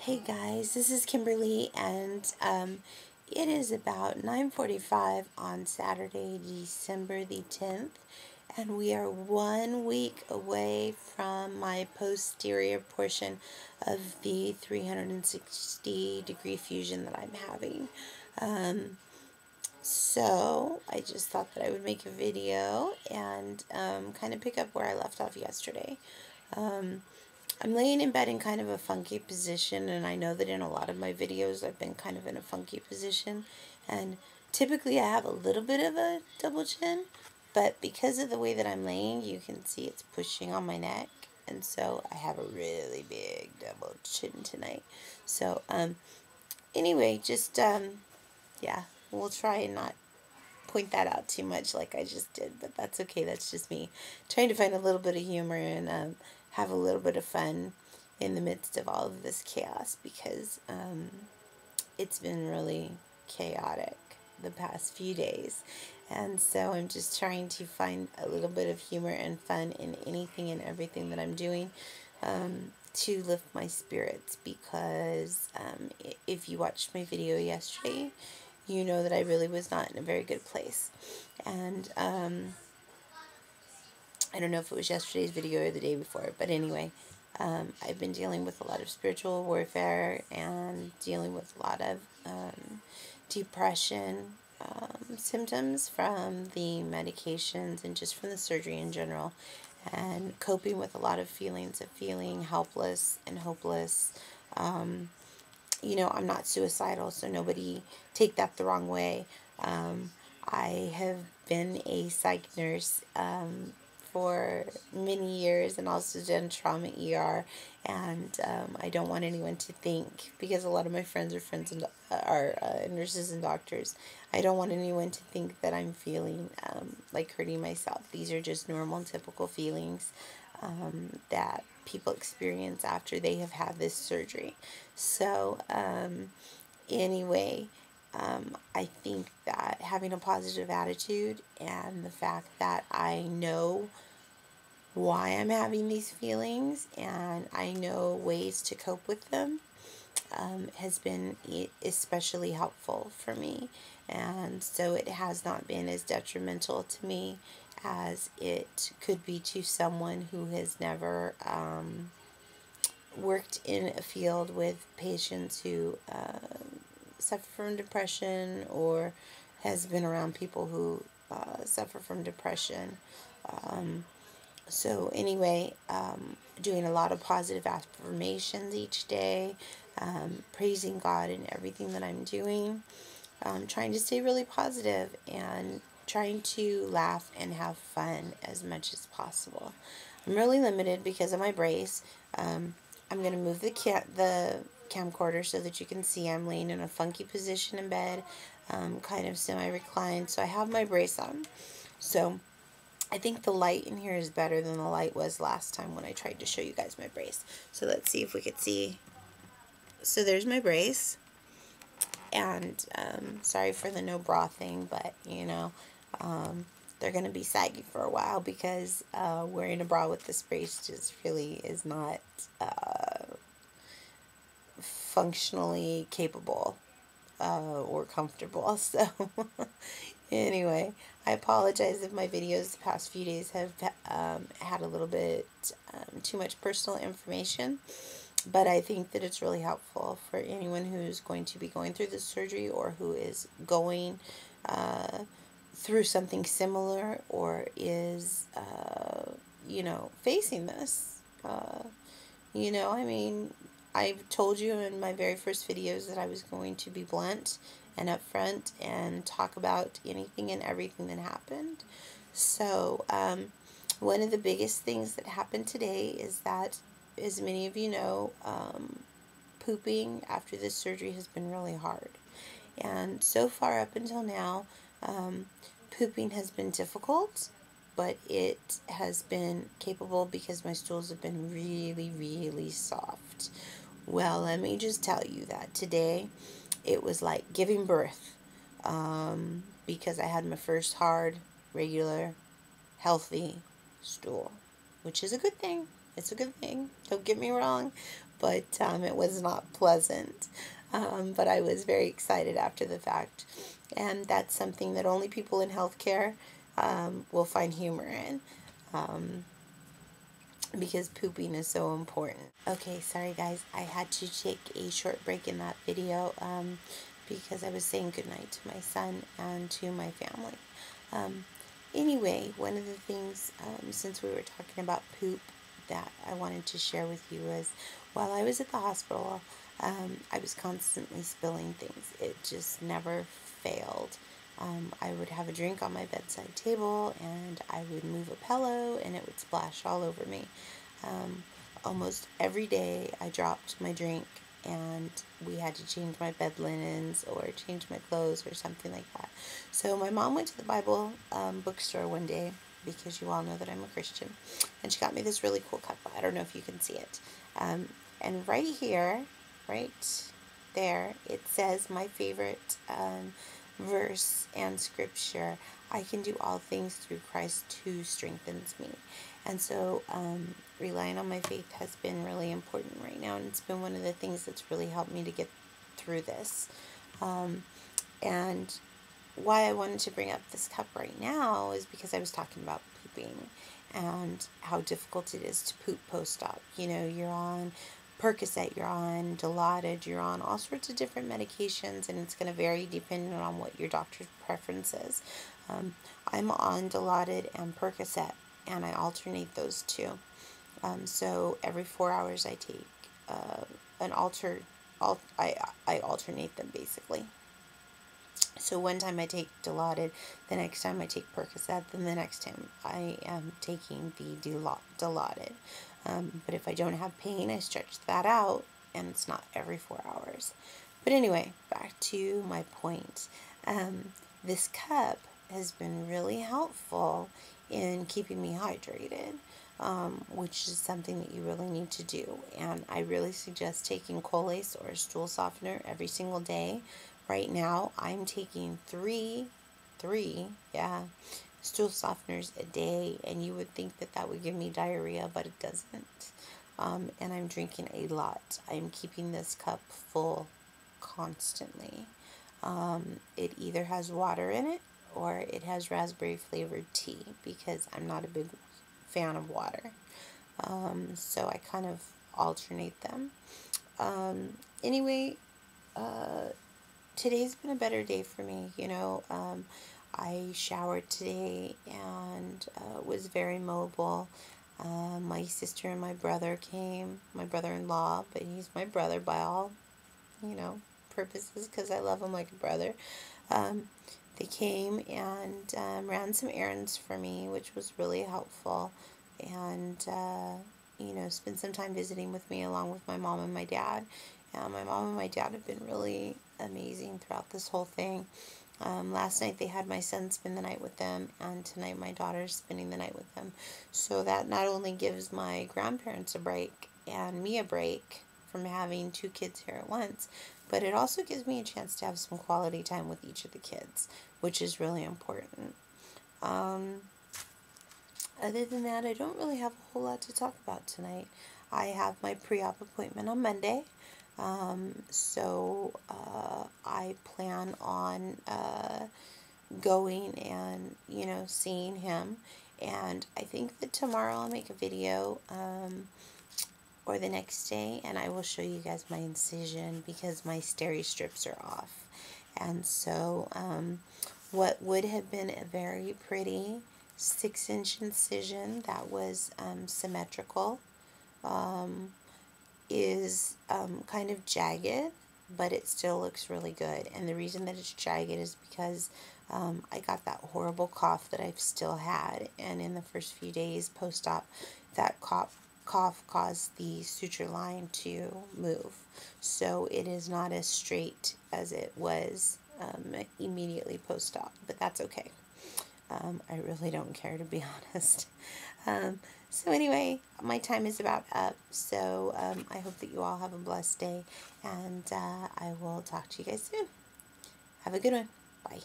Hey guys, this is Kimberly, and it is about 9:45 on Saturday, December the 10th, and we are 1 week away from my posterior portion of the 360-degree fusion that I'm having. So I just thought that I would make a video and kind of pick up where I left off yesterday. I'm laying in bed in kind of a funky position, and I know that in a lot of my videos I've been kind of in a funky position, and typically I have a little bit of a double chin, but because of the way that I'm laying, you can see it's pushing on my neck, and so I have a really big double chin tonight. So, anyway, just, yeah, we'll try and not point that out too much like I just did, but that's okay. That's just me trying to find a little bit of humor and have a little bit of fun in the midst of all of this chaos, because it's been really chaotic the past few days, and so I'm just trying to find a little bit of humor and fun in anything and everything that I'm doing, to lift my spirits, because if you watched my video yesterday, you know that I really was not in a very good place. And I don't know if it was yesterday's video or the day before, but anyway, I've been dealing with a lot of spiritual warfare and dealing with a lot of depression symptoms from the medications and just from the surgery in general, and coping with a lot of feelings of feeling helpless and hopeless. You know, I'm not suicidal, so nobody take that the wrong way. I have been a psych nurse for many years, and also done trauma ER, and I don't want anyone to think, because a lot of my friends are nurses and doctors, I don't want anyone to think that I'm feeling like hurting myself. These are just normal and typical feelings that people experience after they have had this surgery. So, anyway, I think that having a positive attitude and the fact that I know why I'm having these feelings and I know ways to cope with them has been especially helpful for me. And so it has not been as detrimental to me as it could be to someone who has never worked in a field with patients who suffer from depression, or has been around people who suffer from depression. So anyway, doing a lot of positive affirmations each day, praising God in everything that I'm doing, trying to stay really positive, and trying to laugh and have fun as much as possible. I'm really limited because of my brace. I'm going to move the camcorder so that you can see I'm laying in a funky position in bed, kind of semi-reclined, so I have my brace on. So I think the light in here is better than the light was last time when I tried to show you guys my brace. So let's see if we could see. So there's my brace, and sorry for the no bra thing, but you know, they're going to be saggy for a while, because wearing a bra with this brace just really is not functionally capable or comfortable. So anyway, I apologize if my videos the past few days have had a little bit too much personal information, but I think that it's really helpful for anyone who's going to be going through this surgery, or who is going through something similar, or is, you know, facing this. You know, I mean, I've told you in my very first videos that I was going to be blunt and upfront and talk about anything and everything that happened. So, one of the biggest things that happened today is that, as many of you know, pooping after this surgery has been really hard. And so far up until now, pooping has been difficult, but it has been capable because my stools have been really, really soft. Well, let me just tell you that today it was like giving birth, because I had my first hard, regular, healthy stool, which is a good thing. It's a good thing. Don't get me wrong. but it was not pleasant. But I was very excited after the fact. And that's something that only people in healthcare will find humor in. Um, because pooping is so important. Okay, sorry guys, I had to take a short break in that video because I was saying goodnight to my son and to my family. Um, anyway, one of the things, since we were talking about poop, that I wanted to share with you is while I was at the hospital, I was constantly spilling things. It just never failed. I would have a drink on my bedside table and I would move a pillow and it would splash all over me. Almost every day I dropped my drink and we had to change my bed linens or change my clothes or something like that. So my mom went to the Bible bookstore one day, because you all know that I'm a Christian, and she got me this really cool cup. I don't know if you can see it. And right here, right there, it says my favorite verse and scripture: I can do all things through Christ who strengthens me. And so relying on my faith has been really important right now, and it's been one of the things that's really helped me to get through this. And why I wanted to bring up this cup right now is because I was talking about pooping and how difficult it is to poop post-op. You know, you're on Percocet, you're on Dilaudid, you're on all sorts of different medications, and it's going to vary depending on what your doctor's preference is. I'm on Dilaudid and Percocet, and I alternate those two. So every 4 hours I take I alternate them basically. So one time I take Dilaudid, the next time I take Percocet, then the next time I am taking the Dilaudid. But if I don't have pain, I stretch that out, and it's not every 4 hours. But anyway, back to my point. This cup has been really helpful in keeping me hydrated, which is something that you really need to do. And I really suggest taking Colace or a stool softener every single day. Right now, I'm taking three, stool softeners a day, and you would think that that would give me diarrhea, but it doesn't. And I'm drinking a lot. I'm keeping this cup full constantly. It either has water in it or it has raspberry flavored tea, because I'm not a big fan of water. So I kind of alternate them. Anyway, today's been a better day for me. You know, I showered today and was very mobile. My sister and my brother came, my brother-in-law, but he's my brother by all, purposes, because I love him like a brother. They came and ran some errands for me, which was really helpful, and spent some time visiting with me along with my mom and my dad. My mom and my dad have been really amazing throughout this whole thing. Last night they had my son spend the night with them, and tonight my daughter's spending the night with them. So that not only gives my grandparents a break and me a break from having two kids here at once, but it also gives me a chance to have some quality time with each of the kids, which is really important. Other than that, I don't really have a whole lot to talk about tonight. I have my pre-op appointment on Monday. So I plan on going and, seeing him. And I think that tomorrow I'll make a video, or the next day, and I will show you guys my incision, because my steri strips are off. And so what would have been a very pretty 6-inch incision that was symmetrical is kind of jagged, but it still looks really good. And the reason that it's jagged is because I got that horrible cough that I've still had, and in the first few days post-op, that cough caused the suture line to move. So it is not as straight as it was immediately post-op, but that's okay. I really don't care, to be honest. So anyway, my time is about up, so I hope that you all have a blessed day, and I will talk to you guys soon. Have a good one. Bye.